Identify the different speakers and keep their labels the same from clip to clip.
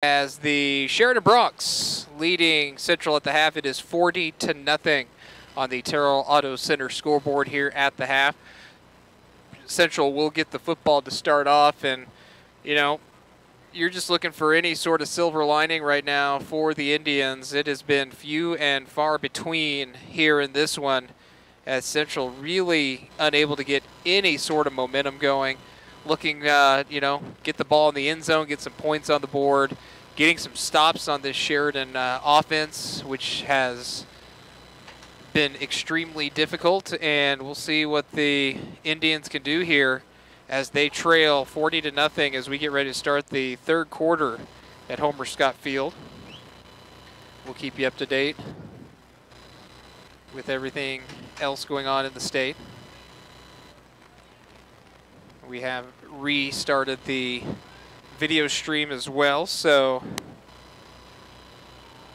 Speaker 1: As the Sheridan Broncs leading Central at the half, it is 40-0 on the Terrell Auto Center scoreboard here at the half. Central will get the football to start off, and you know, you're just looking for any sort of silver lining right now for the Indians. It has been few and far between here in this one, as Central really unable to get any sort of momentum going. Looking, you know, get the ball in the end zone, get some points on the board, getting some stops on this Sheridan offense, which has been extremely difficult. And we'll see what the Indians can do here as they trail 40-0 as we get ready to start the third quarter at Homer Scott Field. We'll keep you up to date with everything else going on in the state. We have restarted the video stream as well, so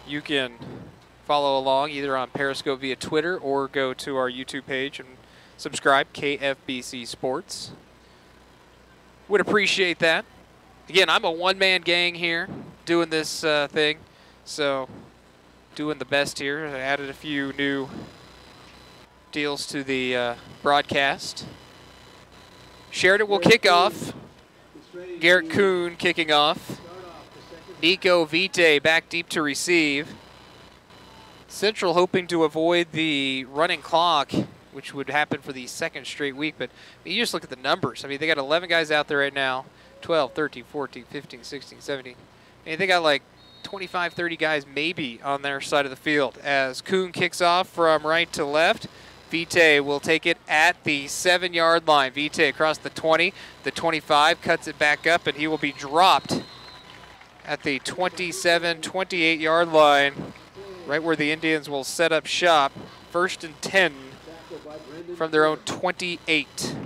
Speaker 1: you can follow along either on Periscope via Twitter or go to our YouTube page and subscribe, KFBC Sports. Would appreciate that. Again, I'm a one-man gang here doing this thing, so doing the best here. I added a few new deals to the broadcast. Sheridan will kick off. Garrett Kuhn kicking off. Nico Vite back deep to receive. Central hoping to avoid the running clock, which would happen for the second straight week. But you just look at the numbers. I mean, they got 11 guys out there right now. 12, 13, 14, 15, 16, 17. I mean, they got like 25, 30 guys maybe on their side of the field. As Kuhn kicks off from right to left, Vite will take it at the 7-yard line. Vite across the 20, the 25, cuts it back up, and he will be dropped at the 27, 28-yard line, right where the Indians will set up shop. 1st and 10 from their own 28.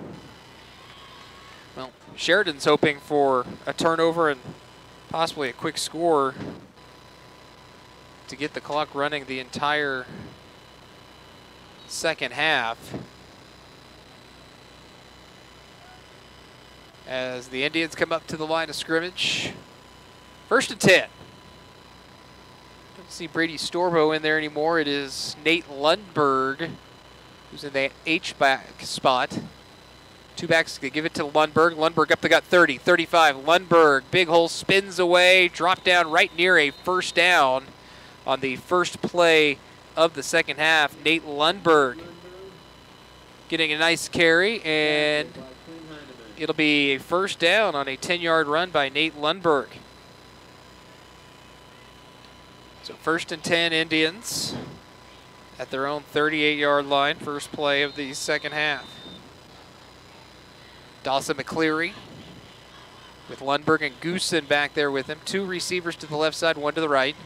Speaker 1: Well, Sheridan's hoping for a turnover and possibly a quick score to get the clock running the entire second half, as the Indians come up to the line of scrimmage. 1st and 10. Don't see Brady Storbo in there anymore. It is Nate Lundberg who's in the H-back spot. Two backs, they give it to Lundberg. Lundberg up the gut, 30, 35. Lundberg, big hole, spins away, drop down right near a first down on the first play of the second half. Nate Lundberg getting a nice carry, and it'll be a first down on a 10-yard run by Nate Lundberg. So 1st and 10 Indians at their own 38-yard line, first play of the second half. Dawson McCleary with Lundberg and Goosen back there with him. Two receivers to the left side, one to the right.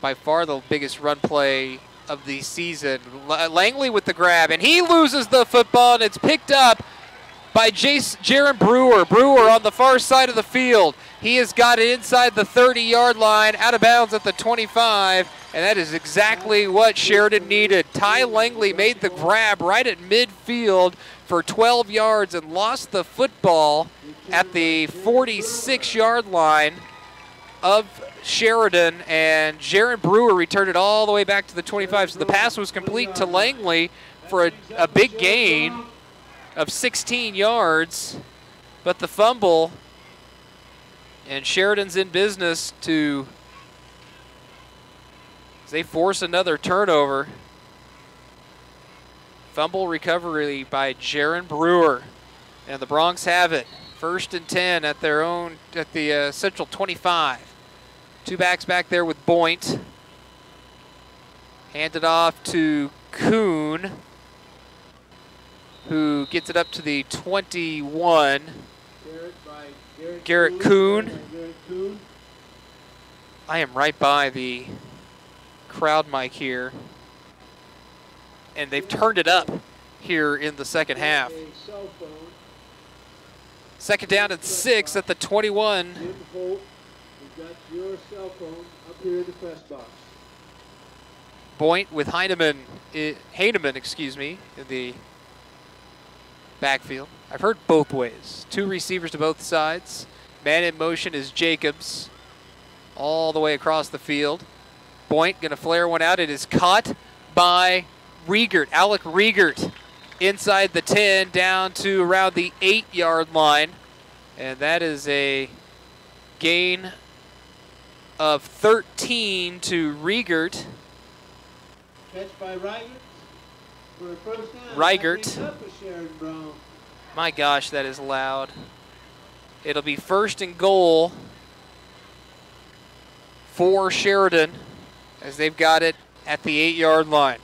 Speaker 1: By far the biggest run play of the season. Langley with the grab, and he loses the football, and it's picked up by Jaron Brewer. Brewer on the far side of the field. He has got it inside the 30-yard line, out of bounds at the 25, and that is exactly what Sheridan needed. Ty Langley made the grab right at midfield for 12 yards and lost the football at the 46-yard line of Sheridan, and Jaron Brewer returned it all the way back to the 25. So the pass was complete to Langley for a big gain of 16 yards, but the fumble, and Sheridan's in business to, as they force another turnover. Fumble recovery by Jaron Brewer, and the Broncs have it. 1st and 10 at their own, at the Central 25. Two backs back there with Boynt. Handed off to Kuhn, who gets it up to the 21. Garrett Kuhn. I am right by the crowd mic here, and they've turned it up here in the second half. 2nd down and 6 at the 21.
Speaker 2: Got your cell phone up here in the press box.
Speaker 1: Boynt with Heineman, excuse me, in the backfield. I've heard both ways. Two receivers to both sides. Man in motion is Jacobs all the way across the field. Boynt going to flare one out. It is caught by Riegert, Alec Riegert, inside the 10 down to around the 8-yard line. And that is a gain of 13 to Riegert.
Speaker 2: Catch by Riegert for a first down.
Speaker 1: Riegert.
Speaker 2: Up for Sheridan Brown.
Speaker 1: My gosh, that is loud. It'll be first and goal for Sheridan as they've got it at the 8-yard line.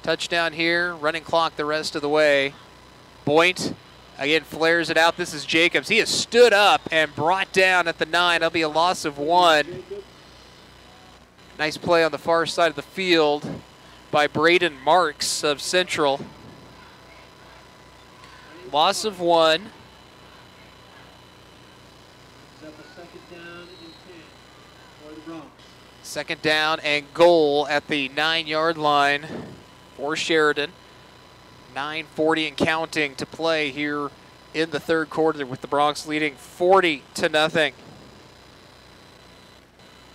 Speaker 1: Touchdown here, running clock the rest of the way. Boynt again flares it out. This is Jacobs. He has stood up and brought down at the 9. That'll be a loss of 1. Nice play on the far side of the field by Braden Marks of Central. Loss of 1. Second down and goal at the 9-yard line for Sheridan. 9:40 and counting to play here in the third quarter with the Broncs leading 40-0.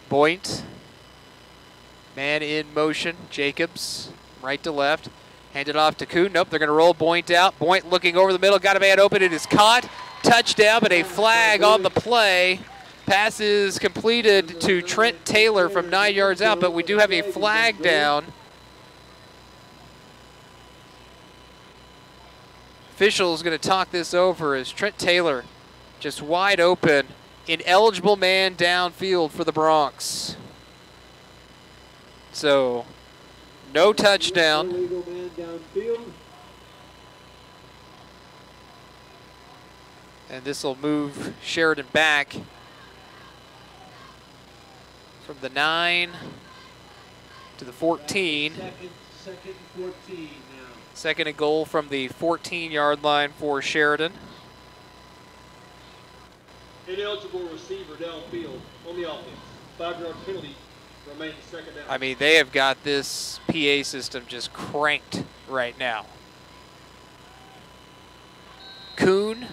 Speaker 1: Boynt, man in motion. Jacobs, right to left. Handed off to Kuhn. Nope, they're going to roll Boynt out. Boynt looking over the middle, got a man open. It is caught. Touchdown, but a flag on the play. Pass is completed to Trent Taylor from 9 yards out, but we do have a flag down. Official is going to talk this over as Trent Taylor just wide open. Ineligible man downfield for the Broncs. So, no touchdown.
Speaker 2: Illegal man downfield.
Speaker 1: And this will move Sheridan back from the 9 to the 14.
Speaker 2: Second and 14 now.
Speaker 1: Second and goal from the 14-yard line for Sheridan.
Speaker 3: Ineligible receiver downfield on the offense. 5-yard penalty remains second down.
Speaker 1: I mean, they have got this PA system just cranked right now. Kuhn,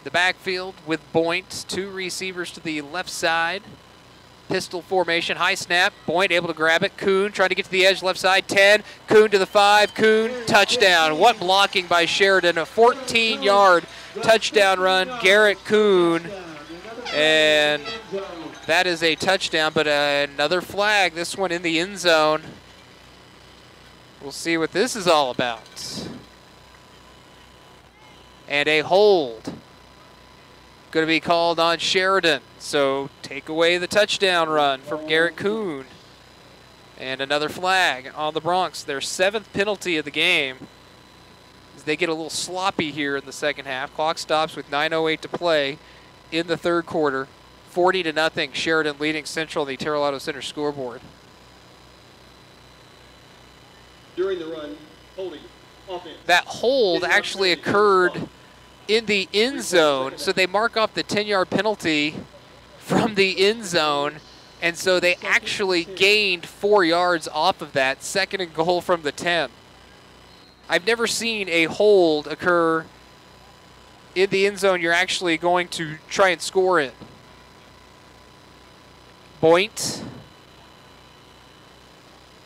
Speaker 1: the backfield with Boynt, 2 receivers to the left side. Pistol formation, high snap. Boynt able to grab it. Kuhn trying to get to the edge, left side, 10. Kuhn to the 5. Kuhn, touchdown. What blocking by Sheridan. A 14-yard touchdown run. Garrett Kuhn. And that is a touchdown, but another flag. This one in the end zone. We'll see what this is all about. And a hold. Going to be called on Sheridan. So take away the touchdown run from Garrett Kuhn. And another flag on the Broncs. Their 7th penalty of the game. As they get a little sloppy here in the second half. Clock stops with 9:08 to play in the third quarter. 40-0, Sheridan leading Central on the Terrell Auto Center scoreboard.
Speaker 3: During the run, holding offense.
Speaker 1: That hold actually occurred in the end zone, so they mark off the 10-yard penalty from the end zone, and so they actually gained 4 yards off of that. Second and goal from the 10. I've never seen a hold occur in the end zone you're actually going to try and score it. Boynt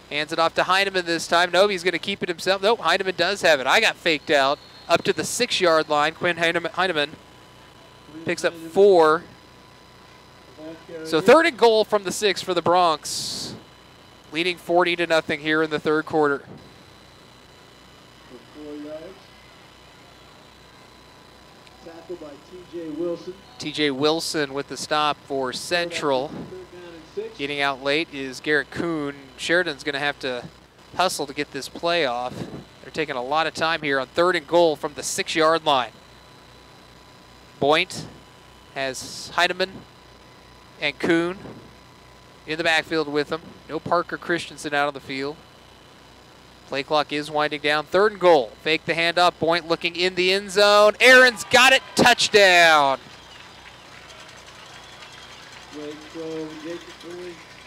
Speaker 1: hands it off to Heineman this time. Nope, he's going to keep it himself. Nope, Heineman does have it. I got faked out up to the 6-yard line. Quinn Heineman picks up 4. So third and goal from the 6 for the Broncs, leading 40-0 here in the third quarter.
Speaker 2: 4 yards. Tackle by T.J. Wilson.
Speaker 1: T.J. Wilson with the stop for Central.
Speaker 2: Third down and 6.
Speaker 1: Getting out late is Garrett Kuhn. Sheridan's going to have to hustle to get this play off. They're taking a lot of time here on third and goal from the 6-yard line. Boynt has Heineman and Kuhn in the backfield with them. No Parker Christensen out on the field. Play clock is winding down. Third and goal. Fake the handoff. Boynt looking in the end zone. Aaron's got it. Touchdown.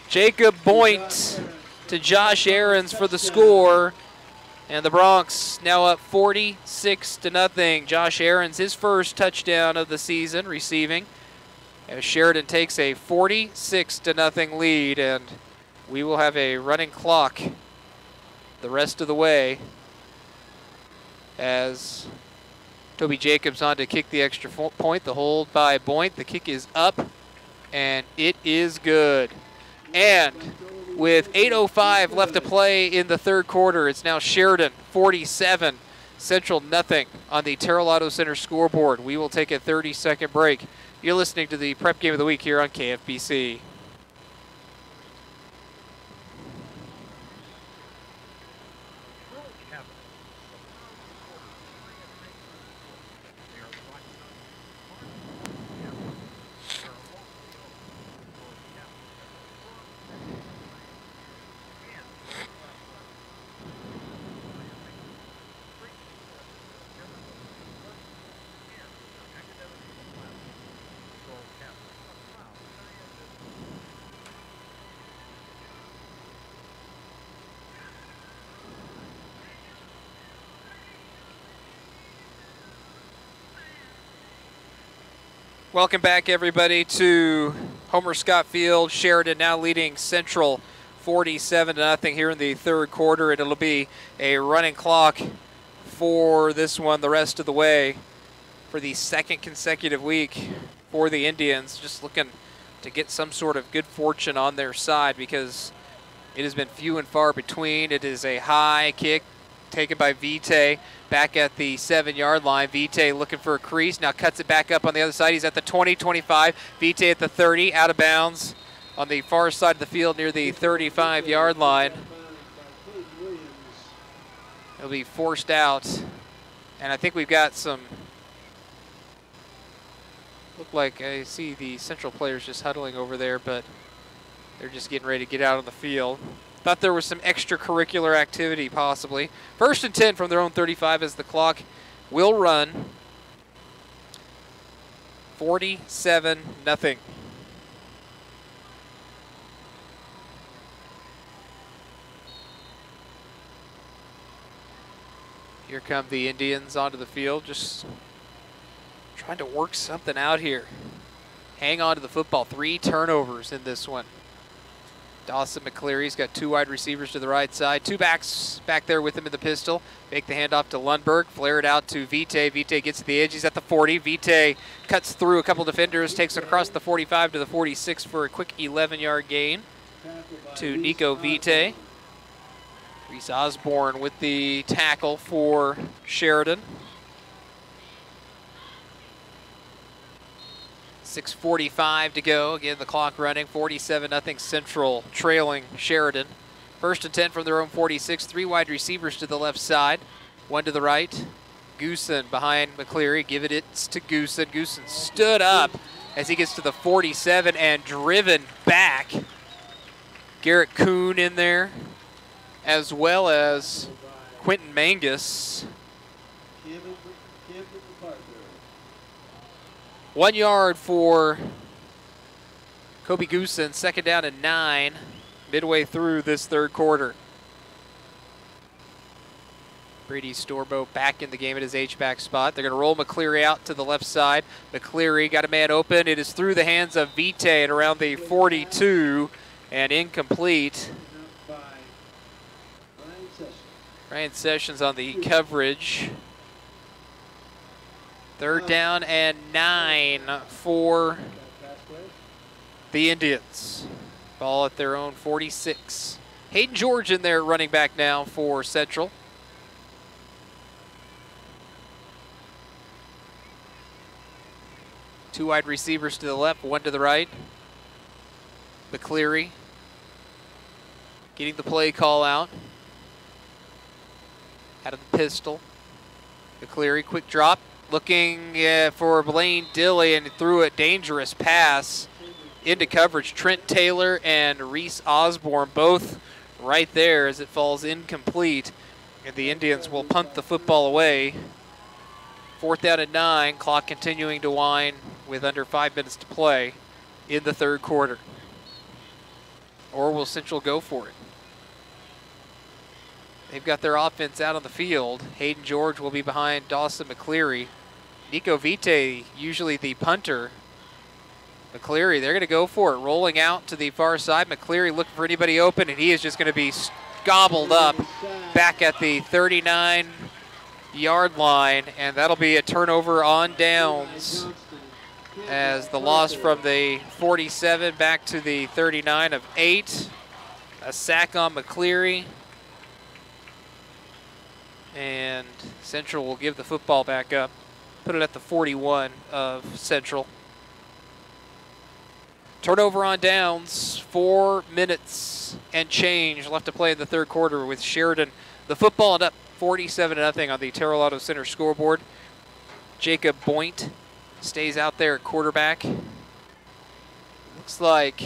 Speaker 1: Jacob Boynt to Josh Aarons for the score. And the Bronx now up 46-0. Josh Aaron's his first touchdown of the season receiving, as Sheridan takes a 46-0 lead, and we will have a running clock the rest of the way as Toby Jacobs on to kick the extra point. The hold by Boynt. The kick is up, and it is good. And with 8:05 left to play in the third quarter, it's now Sheridan 47, Central nothing on the Terrell Auto Center scoreboard. We will take a 30-second break. You're listening to the Prep Game of the Week here on KFBC. Welcome back, everybody, to Homer Scott Field. Sheridan now leading Central 47-0 here in the third quarter, and it'll be a running clock for this one the rest of the way for the second consecutive week for the Indians. Just looking to get some sort of good fortune on their side because it has been few and far between. It is a high kick taken by Vitae back at the 7-yard line. Vitae looking for a crease, now cuts it back up on the other side. He's at the 20, 25. Vitae at the 30, out of bounds on the far side of the field near the 35-yard line. He'll be forced out, and I think we've got some, look like I see the Central players just huddling over there, but they're just getting ready to get out on the field. Thought there was some extracurricular activity possibly. 1st and 10 from their own 35 as the clock will run. 47-0. Here come the Indians onto the field, just trying to work something out here. Hang on to the football. 3 turnovers in this one. Dawson McCleary's got 2 wide receivers to the right side. 2 backs back there with him in the pistol. Make the handoff to Lundberg. Flare it out to Vitae. Vitae gets to the edge. He's at the 40. Vitae cuts through a couple defenders, takes it across the 45 to the 46 for a quick 11-yard gain to Nico Vitae. Reese Osborne with the tackle for Sheridan. 6:45 to go. Again, the clock running. 47-0 Central trailing Sheridan. 1st and 10 from their own 46. 3 wide receivers to the left side. 1 to the right. Goosen behind McCleary. Give it to Goosen. Goosen stood up as he gets to the 47 and driven back. Garrett Kuhn in there, as well as Quentin Mangus. 1 yard for Kobe Goosen. 2nd down and 9 midway through this third quarter. Brady Storbo back in the game at his H-back spot. They're going to roll McCleary out to the left side. McCleary got a man open. It is through the hands of Vitae at around the 42 and incomplete. Ryan Sessions on the coverage. 3rd down and 9 for the Indians. Ball at their own 46. Hayden George in there running back now for Central. Two wide receivers to the left, 1 to the right. McCleary getting the play call out of the pistol. McCleary, quick drop. Looking for Blaine Dilley and threw a dangerous pass into coverage. Trent Taylor and Reese Osborne both right there as it falls incomplete. And the Indians will punt the football away. 4th down and 9, clock continuing to wind with under 5 minutes to play in the third quarter. Or will Central go for it? They've got their offense out on the field. Hayden George will be behind Dawson McCleary. Nico Vite, usually the punter. McCleary, they're going to go for it. Rolling out to the far side. McCleary looking for anybody open, and he is just going to be gobbled up back at the 39-yard line, and that'll be a turnover on downs as the loss from the 47 back to the 39 of 8. A sack on McCleary. And Central will give the football back up. Put it at the 41 of Central. Turnover on downs, 4 minutes and change left to play in the third quarter with Sheridan the football and up 47-0 on the Terrell Auto Center scoreboard. Jacob Boynt stays out there at quarterback. Looks like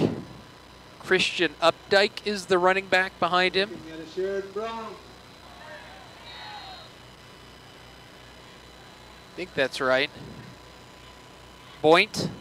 Speaker 1: Christian Updike is the running back behind him. I think that's right. Boynt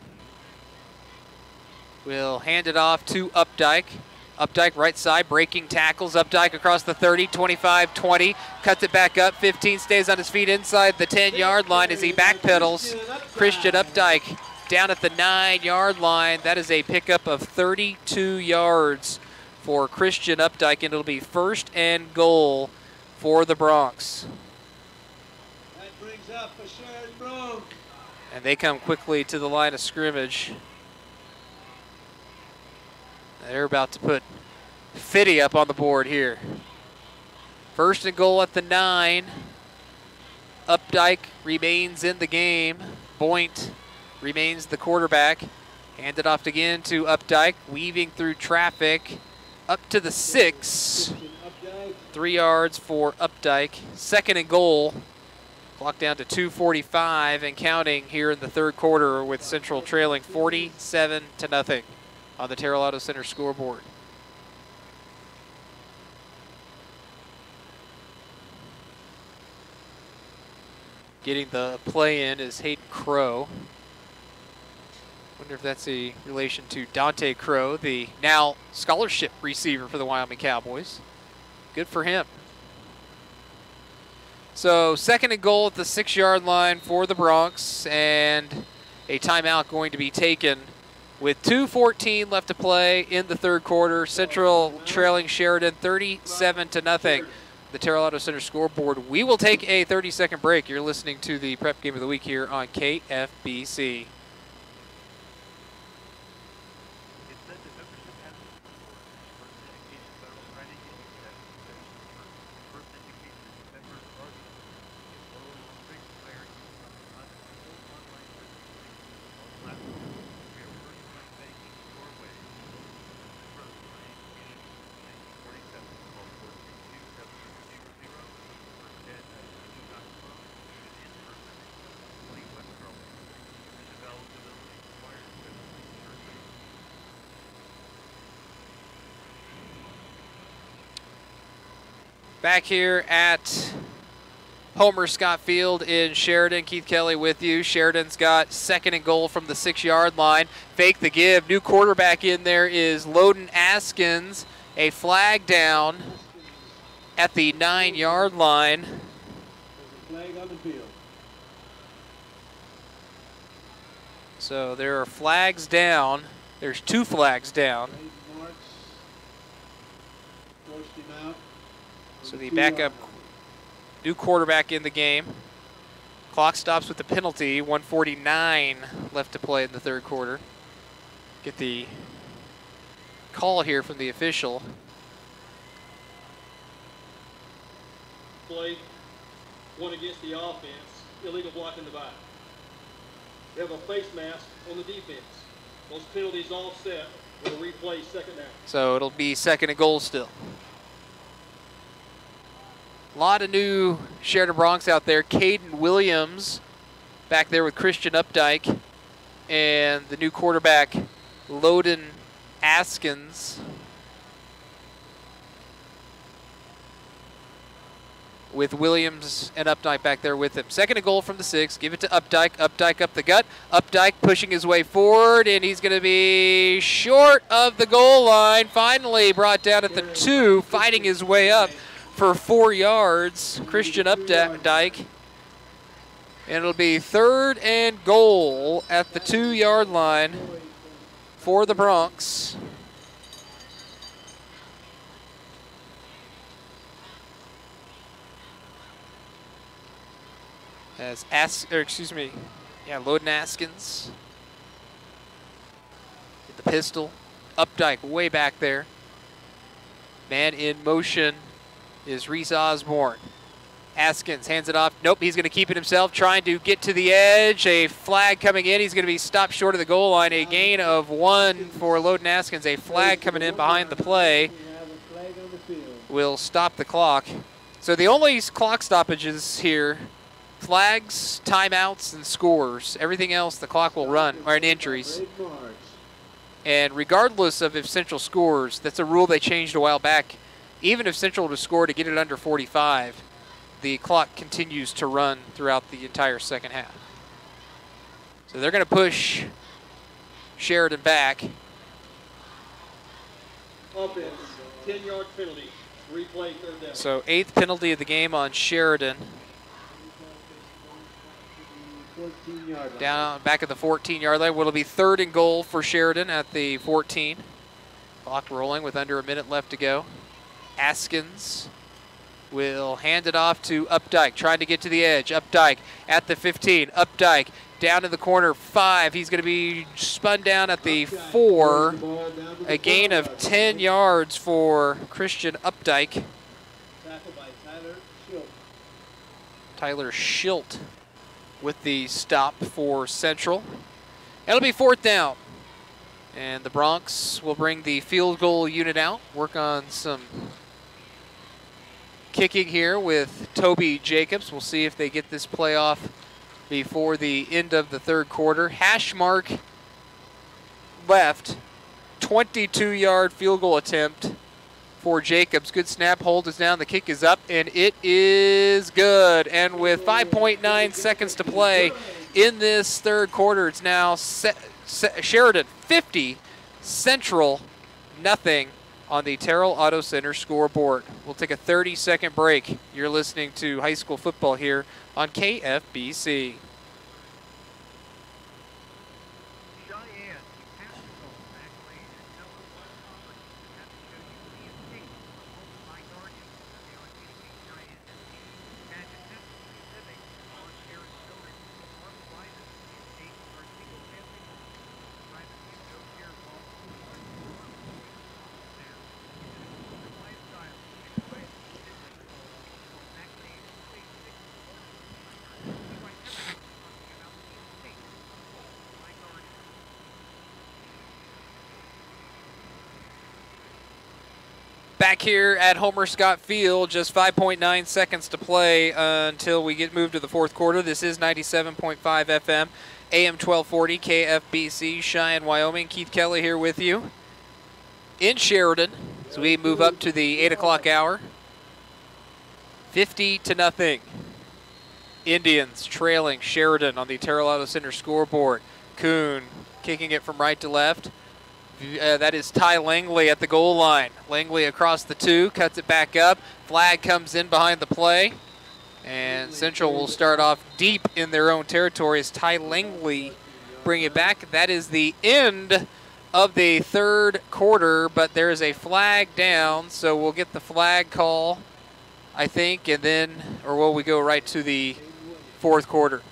Speaker 1: will hand it off to Updike. Updike right side, breaking tackles. Updike across the 30, 25, 20. Cuts it back up, 15, stays on his feet inside the 10-yard line as he backpedals. Christian Updike down at the 9-yard line. That is a pickup of 32 yards for Christian Updike, and it'll be 1st and goal for the Broncs.
Speaker 2: That brings up a Sheridan Bronc.
Speaker 1: And they come quickly to the line of scrimmage. They're about to put 50 up on the board here. 1st and goal at the 9. Updike remains in the game. Boynt remains the quarterback. Handed off again to Updike, weaving through traffic up to the 6. 3 yards for Updike. 2nd and goal. Clock down to 2:45 and counting here in the third quarter with Central trailing 47-0 on the Terrell Auto Center scoreboard. Getting the play in is Hayden Crow. Wonder if that's a relation to Dante Crow, the now scholarship receiver for the Wyoming Cowboys. Good for him. So 2nd and goal at the 6-yard line for the Broncs, and a timeout going to be taken with 2:14 left to play in the third quarter. Central trailing Sheridan 37-0. The Terrell Auto Center scoreboard. We will take a 30-second break. You're listening to the Prep Game of the Week here on KFBC. Back here at Homer Scott Field in Sheridan. Keith Kelly with you. Sheridan's got 2nd and goal from the 6-yard line. Fake the give. New quarterback in there is Loden Askins. A flag down at the 9-yard line.
Speaker 2: There's a flag on the field.
Speaker 1: So there are flags down. There's 2 flags down.
Speaker 2: Forced him out.
Speaker 1: So the backup new quarterback in the game. Clock stops with the penalty. 1:49 left to play in the third quarter. Get the call here from the official.
Speaker 3: Play, one against the offense, illegal block in the back. We have a face mask on the defense. Those penalties all set. We'll replay 2nd down.
Speaker 1: So it'll be 2nd and goal still. A lot of new Sheridan Broncs out there. Caden Williams back there with Christian Updike, and the new quarterback, Loden Askins, with Williams and Updike back there with him. 2nd and goal from the 6. Give it to Updike. Updike up the gut. Updike pushing his way forward, and he's going to be short of the goal line. Finally brought down at the 2, fighting his way up for 4 yards, Christian Updike. And it'll be 3rd and goal at the 2-yard line for the Broncs. As Loden Askins. Hit the pistol. Updike way back there. Man in motion is Reese Osborne. Askins hands it off. Nope, he's going to keep it himself, trying to get to the edge. A flag coming in. He's going to be stopped short of the goal line. A gain of 1 for Loden Askins. A flag coming in behind the play will stop the clock. So the only clock stoppages here, flags, timeouts, and scores. Everything else the clock will run, or in injuries. And regardless of if Central scores, that's a rule they changed a while back. Even if Central were to score to get it under 45, the clock continues to run throughout the entire second half. So they're going to push Sheridan back.
Speaker 3: Offense, 10-yard penalty, replay 3rd down.
Speaker 1: So 8th penalty of the game on Sheridan. Down back at the 14-yard line. It'll be 3rd and goal for Sheridan at the 14. Clock rolling with under a minute left to go. Askins will hand it off to Updike, trying to get to the edge. Updike at the 15. Updike down in the corner, 5. He's going to be spun down at the 4. A gain of 10 yards for Christian Updike.
Speaker 2: Tackled by Tyler Schilt.
Speaker 1: Tyler Schilt with the stop for Central. It'll be 4th down. And the Broncs will bring the field goal unit out, work on some kicking here with Toby Jacobs. We'll see if they get this play off before the end of the 3rd quarter. Hash mark left, 22-yard field goal attempt for Jacobs. Good snap, hold is down, the kick is up, and it is good. And with 5.9 seconds to play in this 3rd quarter, it's now Sheridan 50, Central nothing on the Terrell Auto Center scoreboard. We'll take a 30-second break. You're listening to high school football here on KFBC. Back here at Homer Scott Field, just 5.9 seconds to play until we get moved to the 4th quarter. This is 97.5 FM, AM 1240, KFBC, Cheyenne, Wyoming. Keith Kelly here with you in Sheridan as we move up to the 8 o'clock hour. 50-0. Indians trailing Sheridan on the Terrell Auto Center scoreboard. Kuhn kicking it from right to left. That is Ty Langley at the goal line. Langley across the 2, cuts it back up. Flag comes in behind the play. And Central will start off deep in their own territory as Ty Langley bring it back. That is the end of the 3rd quarter, but there is a flag down, so we'll get the flag call, I think, and then, or will we go right to the 4th quarter?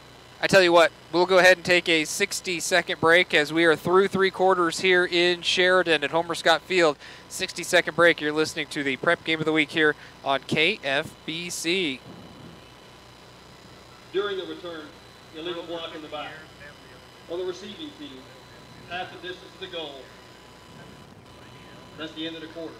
Speaker 1: I tell you what, we'll go ahead and take a 60-second break as we are through 3 quarters here in Sheridan at Homer Scott Field. 60-second break. You're listening to the Prep Game of the Week here on KFBC.
Speaker 3: During the return, illegal block in the back. On the receiving team, half the distance to the goal. That's the end of the quarter.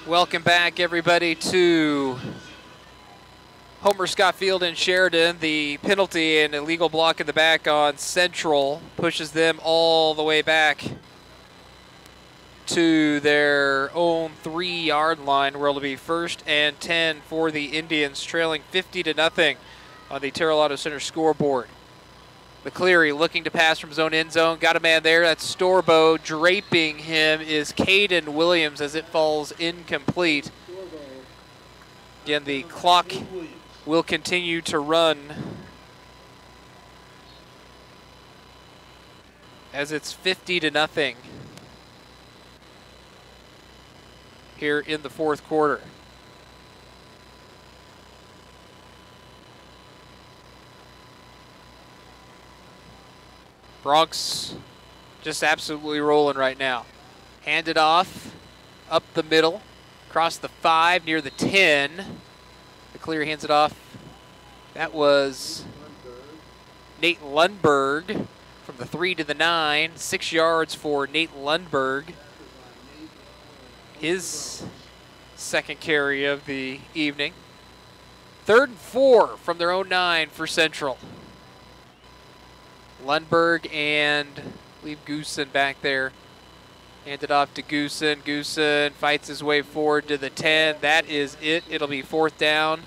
Speaker 1: Welcome back, everybody, to Homer Scott Field in Sheridan. The penalty and illegal block in the back on Central pushes them all the way back to their own 3-yard line, where it'll be 1st and 10 for the Indians, trailing 50-0 on the Terrell Auto Center scoreboard. McCleary looking to pass from zone end zone. Got a man there. That's Storbo. Draping him is Caden Williams as it falls incomplete. Again, the clock will continue to run as it's 50-0 here in the 4th quarter. Bronx just absolutely rolling right now. Handed off, up the middle, across the 5, near the 10. McCleary hands it off. That was Nate Lundberg from the 3 to the 9. 6 yards for Nate Lundberg. His 2nd carry of the evening. 3rd and 4 from their own 9 for Central. Lundberg and I believe Goosen back there. Handed off to Goosen. Goosen fights his way forward to the 10. That is it. It'll be 4th down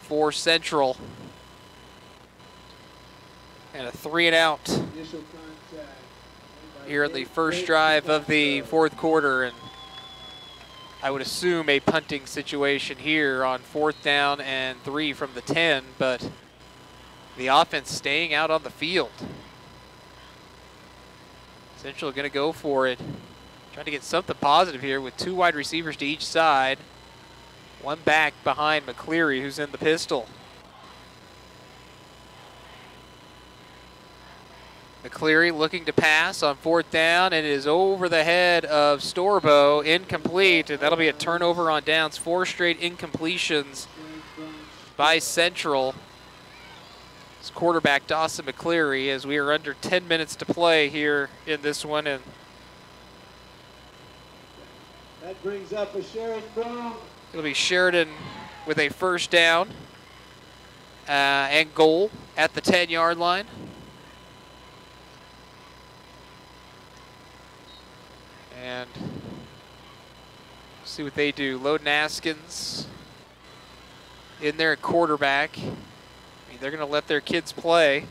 Speaker 1: for Central. And a 3-and-out here in the first drive of the 4th quarter. And I would assume a punting situation here on 4th down and 3 from the 10, but the offense staying out on the field. Central going to go for it. Trying to get something positive here with 2 wide receivers to each side. 1 back behind McCleary, who's in the pistol. McCleary looking to pass on 4th down, and it is over the head of Storbo, incomplete, and that'll be a turnover on downs. 4 straight incompletions by Central. It's quarterback Dawson McCleary, as we are under 10 minutes to play here in this one. And
Speaker 2: that brings up a Sheridan Brown.
Speaker 1: It'll be Sheridan with a 1st down and goal at the 10-yard line. And see what they do. Loden Askins in there at quarterback. They're going to let their kids play.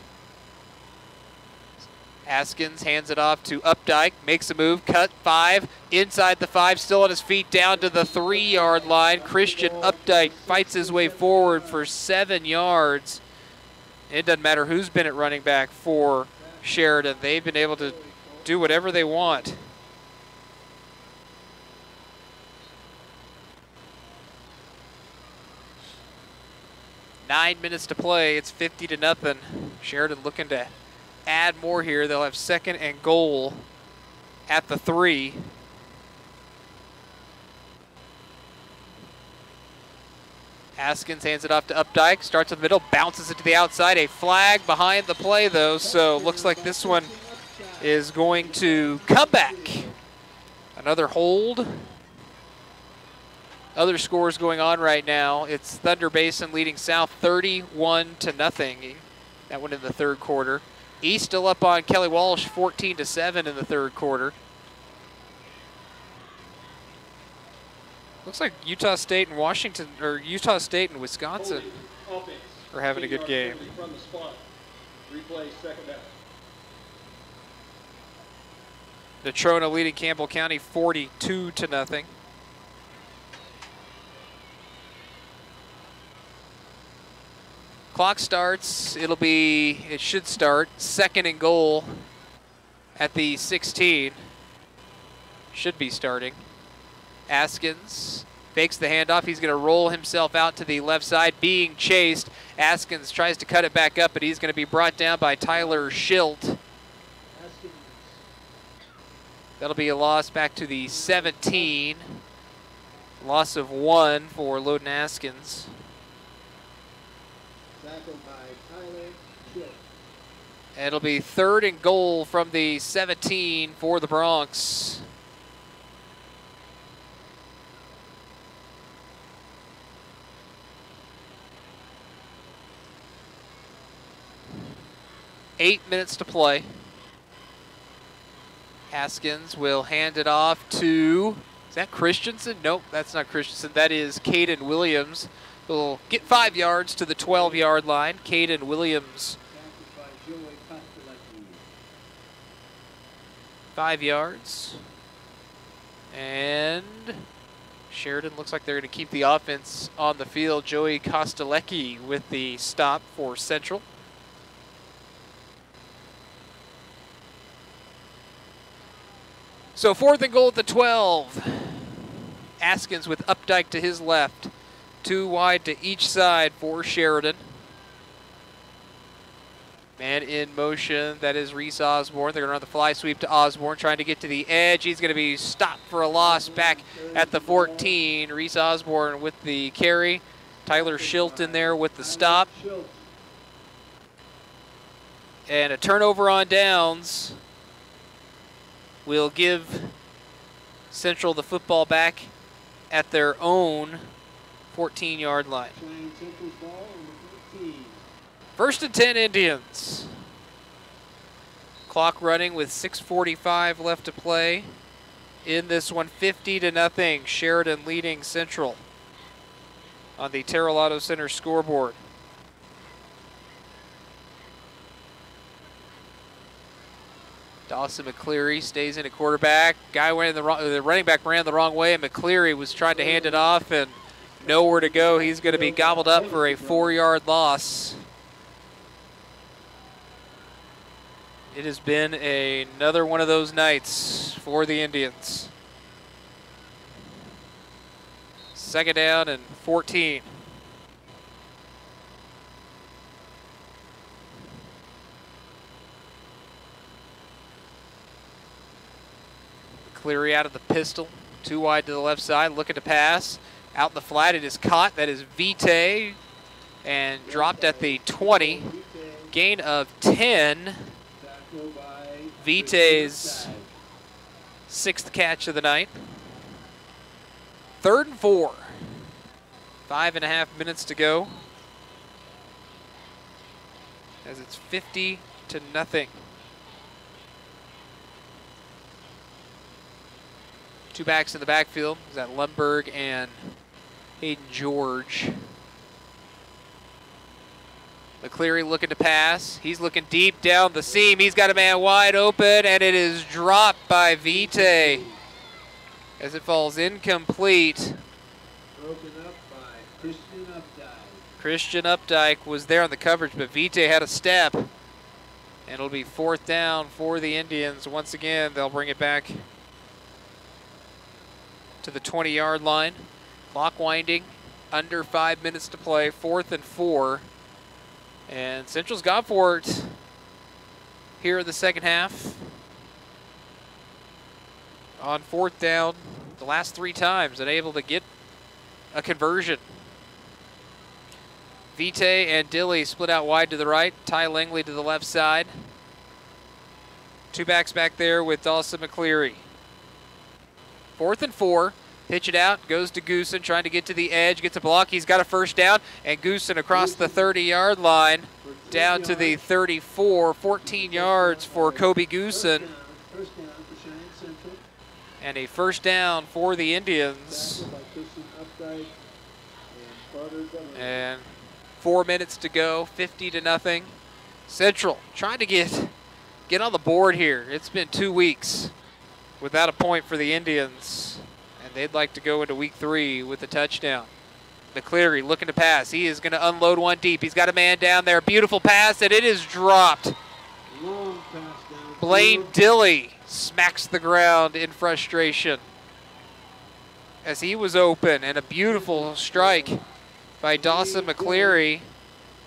Speaker 1: Askins hands it off to Updike, makes a move, cut 5, inside the 5, still on his feet, down to the 3-yard line. Christian Updike fights his way forward for 7 yards. It doesn't matter who's been at running back for Sheridan. They've been able to do whatever they want. Nine minutes to play. It's 50-0. Sheridan looking to add more here. They'll have 2nd and goal at the 3. Askins hands it off to Updike. Starts in the middle, bounces it to the outside. A flag behind the play, though, so looks like this one is going to come back. Another hold. Other scores going on right now. It's Thunder Basin leading South 31-0. That one in the 3rd quarter. East still up on Kelly Walsh 14-7 in the 3rd quarter. Looks like Utah State and Washington, or Utah State and Wisconsin are having a good game.
Speaker 3: From the spot. Replay 2nd down.
Speaker 1: Natrona leading Campbell County 42-0. Clock starts. It should start. 2nd and goal at the 16. Should be starting. Askins fakes the handoff. He's going to roll himself out to the left side, being chased. Askins tries to cut it back up, but he's going to be brought down by Tyler Schilt. That'll be a loss back to the 17. Loss of 1 for Loden Askins. It'll be 3rd and goal from the 17 for the Bronx. 8 minutes to play. Haskins will hand it off to, is that Christensen? Nope, that's not Christensen. That is Caden Williams. He'll get 5 yards to the 12-yard line. Caden Williams, 5 yards. And Sheridan looks like they're going to keep the offense on the field. Joey Kostelecki with the stop for Central. So 4th and goal at the 12. Askins with Updike to his left. 2 wide to each side for Sheridan. Man in motion, that is Reese Osborne. They're going to run the fly sweep to Osborne, trying to get to the edge. He's going to be stopped for a loss back at the 14. Reese Osborne with the carry. Tyler Shilton there with the stop. And a turnover on downs will give Central the football back at their own 14-yard line. 1st and 10 Indians. Clock running with 6:45 left to play in this one. 50-0. Sheridan leading Central on the Terrell Auto Center scoreboard. Dawson McCleary stays in at quarterback. The running back ran the wrong way, and McCleary was trying to hand it off and nowhere to go. He's going to be gobbled up for a 4-yard loss. It has been another one of those nights for the Indians. 2nd down and 14. Cleary out of the pistol, 2 wide to the left side, looking to pass. Out in the flat, it is caught. That is Vitae, and dropped at the 20. Gain of 10. Vitae's 6th catch of the night. 3rd and 4. 5.5 minutes to go. As it's 50-0. 2 backs in the backfield. Is that Lundberg and Hayden George. McCleary looking to pass. He's looking deep down the seam. He's got a man wide open, and it is dropped by Vitae as it falls incomplete.
Speaker 2: Broken up by Christian Updike.
Speaker 1: Christian Updike was there on the coverage, but Vitae had a step. And it'll be 4th down for the Indians. Once again, they'll bring it back to the 20-yard line. Clock winding, under 5 minutes to play, 4th and 4. And Central's gone for it here in the second half. On 4th down, the last 3 times, unable to get a conversion. Vitae and Dilly split out wide to the right. Ty Langley to the left side. 2 backs back there with Dawson McCleary. 4th and 4. Pitch it out, goes to Goosen, trying to get to the edge, gets a block. He's got a 1st down, and Goosen across the 30-yard line, down to the 34, 14 yards for Kobe Goosen. And a 1st down for the Indians. And 4 minutes to go, 50-0. Central trying to get on the board here. It's been 2 weeks without a point for the Indians, and they'd like to go into week 3 with a touchdown. McCleary looking to pass. He is going to unload one deep. He's got a man down there. Beautiful pass, and it is dropped.
Speaker 2: Long pass down.
Speaker 1: Blaine Dilly smacks the ground in frustration as he was open, and a beautiful strike by Dawson McCleary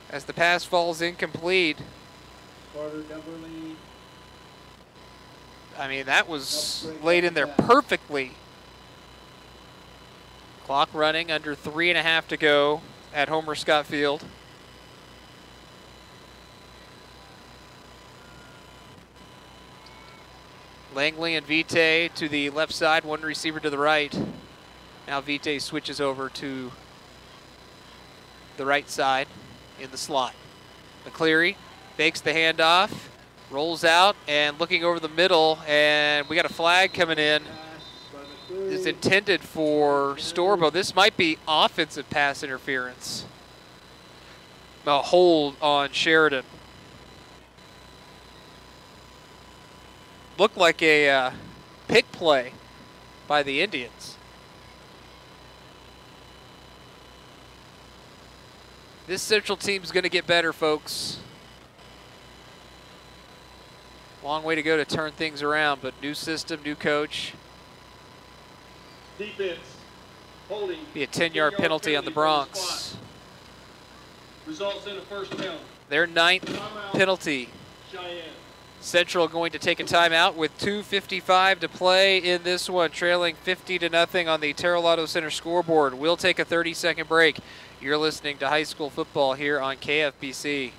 Speaker 1: as the pass falls incomplete. I mean, that was laid in there perfectly. Clock running, under 3.5 to go at Homer Scott Field. Langley and Vitae to the left side, one receiver to the right. Now Vitae switches over to the right side in the slot. McCleary fakes the handoff. Rolls out and looking over the middle, and we got a flag coming in. It's intended for Storbo. This might be offensive pass interference. A hold on Sheridan. Looked like a pick play by the Indians. This Central team's going to get better, folks. Long way to go to turn things around, but new system, new coach.
Speaker 3: Defense, holding.
Speaker 1: Be a 10-yard penalty on the Bronx.
Speaker 3: Results in a first down.
Speaker 1: Their 9th penalty.
Speaker 3: Cheyenne.
Speaker 1: Central going to take a timeout with 2:55 to play in this one, trailing 50-0 on the Terrell Auto Center scoreboard. We'll take a 30-second break. You're listening to high school football here on KFBC.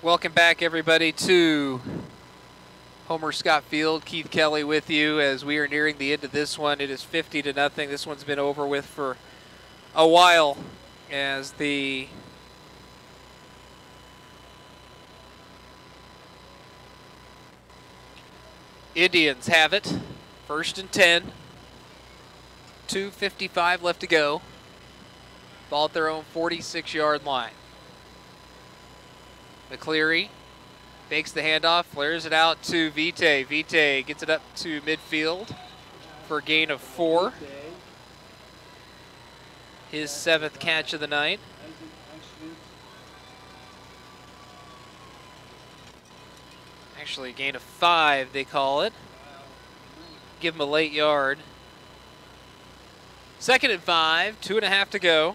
Speaker 1: Welcome back, everybody, to Homer Scott Field. Keith Kelly with you as we are nearing the end of this one. It is 50-0. This one's been over with for a while as the Indians have it. 1st and 10. 2:55 left to go. Ball at their own 46-yard line. McCleary fakes the handoff, flares it out to Vite. Vite gets it up to midfield for a gain of 4. His 7th catch of the night. Actually, a gain of 5, they call it. Give him a late yard. 2nd and 5, 2.5 to go.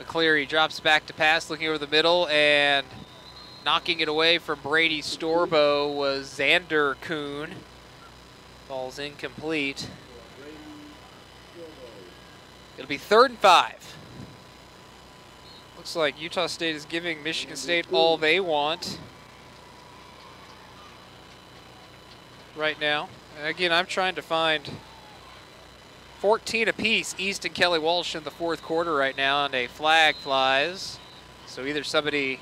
Speaker 1: McCleary drops back to pass, looking over the middle, and knocking it away from Brady Storbo was Xander Kuhn. Ball's incomplete. It'll be 3rd and 5. Looks like Utah State is giving Michigan State all they want right now. And again, I'm trying to find 14 apiece, East and Kelly Walsh in the 4th quarter right now, and a flag flies. So either somebody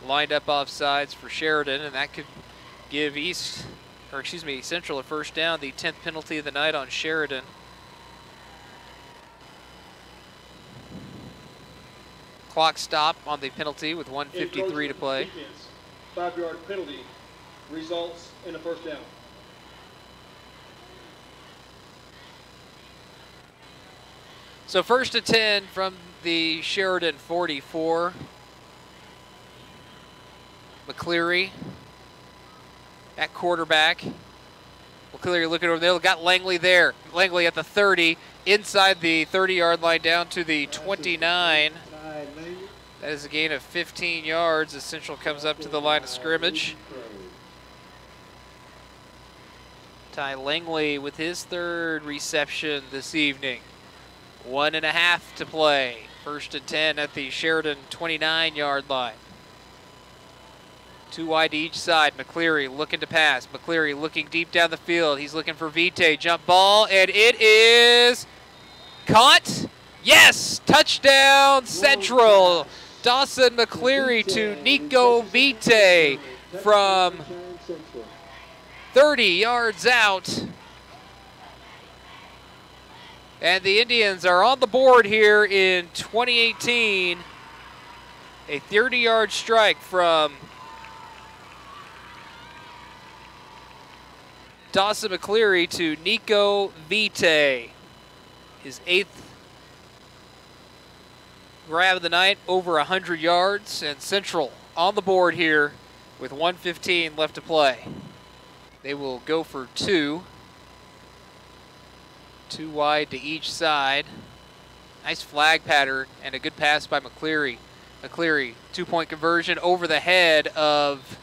Speaker 1: lined up off sides for Sheridan, and that could give Central a first down, the 10th penalty of the night on Sheridan. Clock stop on the penalty with 1:53 to play.
Speaker 3: 5-yard penalty results in a first down.
Speaker 1: So 1st and 10 from the Sheridan 44. McCleary at quarterback. McCleary looking over there. Got Langley there. Langley at the 30, inside the 30-yard line down to the 29. That is a gain of 15 yards as Central comes up to the line of scrimmage. Ty Langley with his 3rd reception this evening. 1.5 to play. 1st and 10 at the Sheridan 29-yard line. 2 wide to each side. McCleary looking to pass. McCleary looking deep down the field. He's looking for Vite. Jump ball, and it is caught. Yes! Touchdown Central. Dawson McCleary to Nico Vite from 30 yards out. And the Indians are on the board here in 2018. A 30-yard strike from Dawson McCleary to Nico Vite. His 8th grab of the night, over 100 yards, and Central on the board here with 1:15 left to play. They will go for 2. 2 wide to each side. Nice flag pattern and a good pass by McCleary. McCleary, 2-point conversion over the head of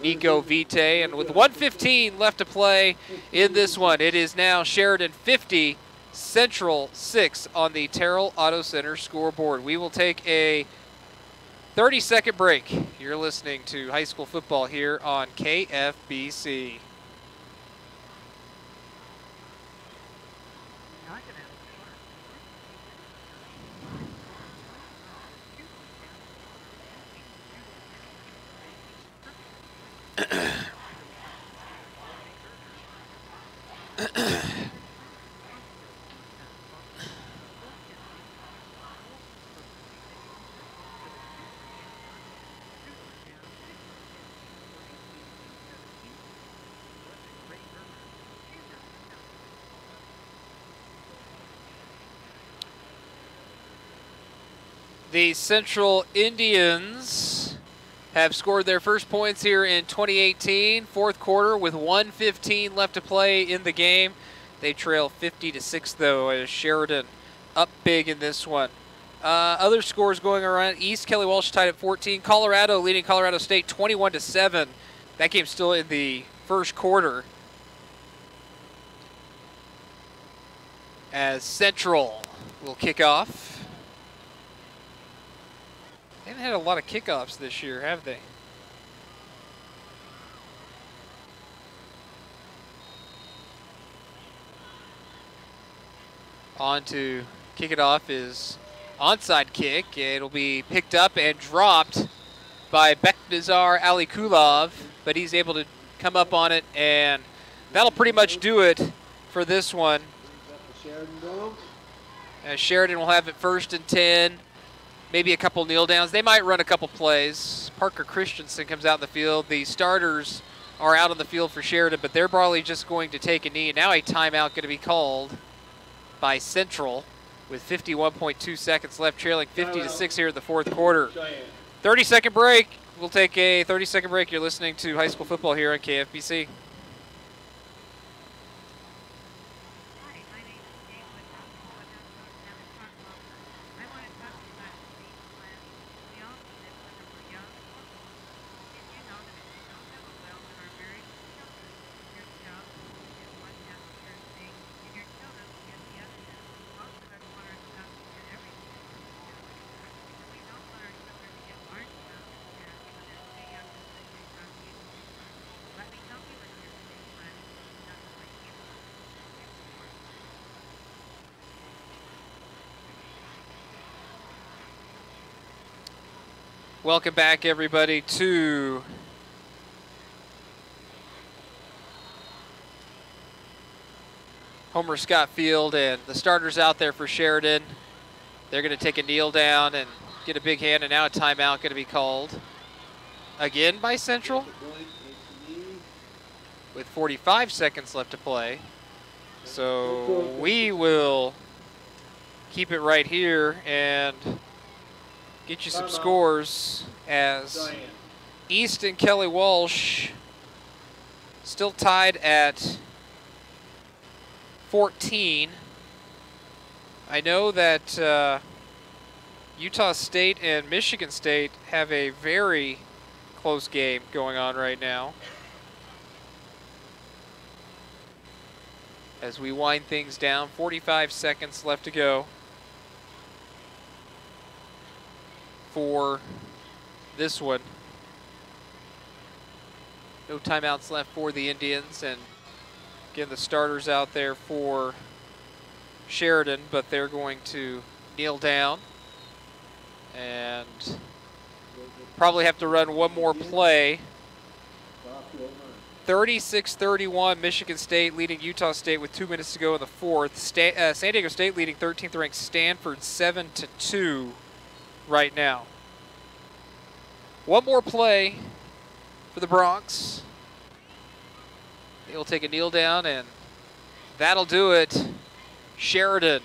Speaker 1: Nico Vite. And with 1:15 left to play in this one, it is now Sheridan 50, Central 6 on the Terrell Auto Center scoreboard. We will take a 30-second break. You're listening to high school football here on KFBC. The Central Indians have scored their first points here in 2018, fourth quarter with 1:15 left to play in the game. They trail 50-6 though, as Sheridan up big in this one. Other scores going around: East Kelly Walsh tied at 14. Colorado leading Colorado State 21-7. That game's still in the first quarter, as Central will kick off. They haven't had a lot of kickoffs this year, have they? On to kick it off is onside kick. It'll be picked up and dropped by Beknazar Alikulov, but he's able to come up on it, and that'll pretty much do it for this one. As Sheridan will have it 1st and 10. Maybe a couple kneel downs. They might run a couple plays. Parker Christensen comes out in the field. The starters are out on the field for Sheridan, but they're probably just going to take a knee. And now a timeout going to be called by Central with 51.2 seconds left, trailing 50-6 here in the fourth quarter. 30-second break. We'll take a 30-second break. You're listening to high school football here on KFBC. Welcome back, everybody, to Homer Scott Field, and the starters out there for Sheridan. They're going to take a kneel down and get a big hand, and now a timeout going to be called again by Central with 45 seconds left to play. So we will keep it right here and get you some scores, as East and Kelly Walsh still tied at 14. I know that Utah State and Michigan State have a very close game going on right now. As we wind things down, 45 seconds left to go for this one. No timeouts left for the Indians, and again the starters out there for Sheridan, but they're going to kneel down and probably have to run one more play. 36-31, Michigan State leading Utah State with 2 minutes to go in the fourth. San Diego State leading 13th ranked Stanford 7-2 right now. One more play for the Bronx. They will take a kneel down, and that'll do it. Sheridan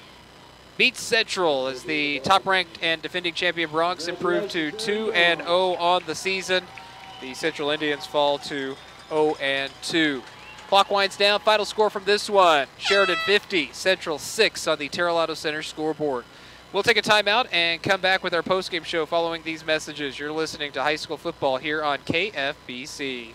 Speaker 1: beats Central as the top-ranked and defending champion Bronx improve to 2-0 on the season. The Central Indians fall to 0-2. Clock winds down. Final score from this one. Sheridan 50, Central 6 on the Terrell Auto Center scoreboard. We'll take a timeout and come back with our postgame show following these messages. You're listening to high school football here on KFBC.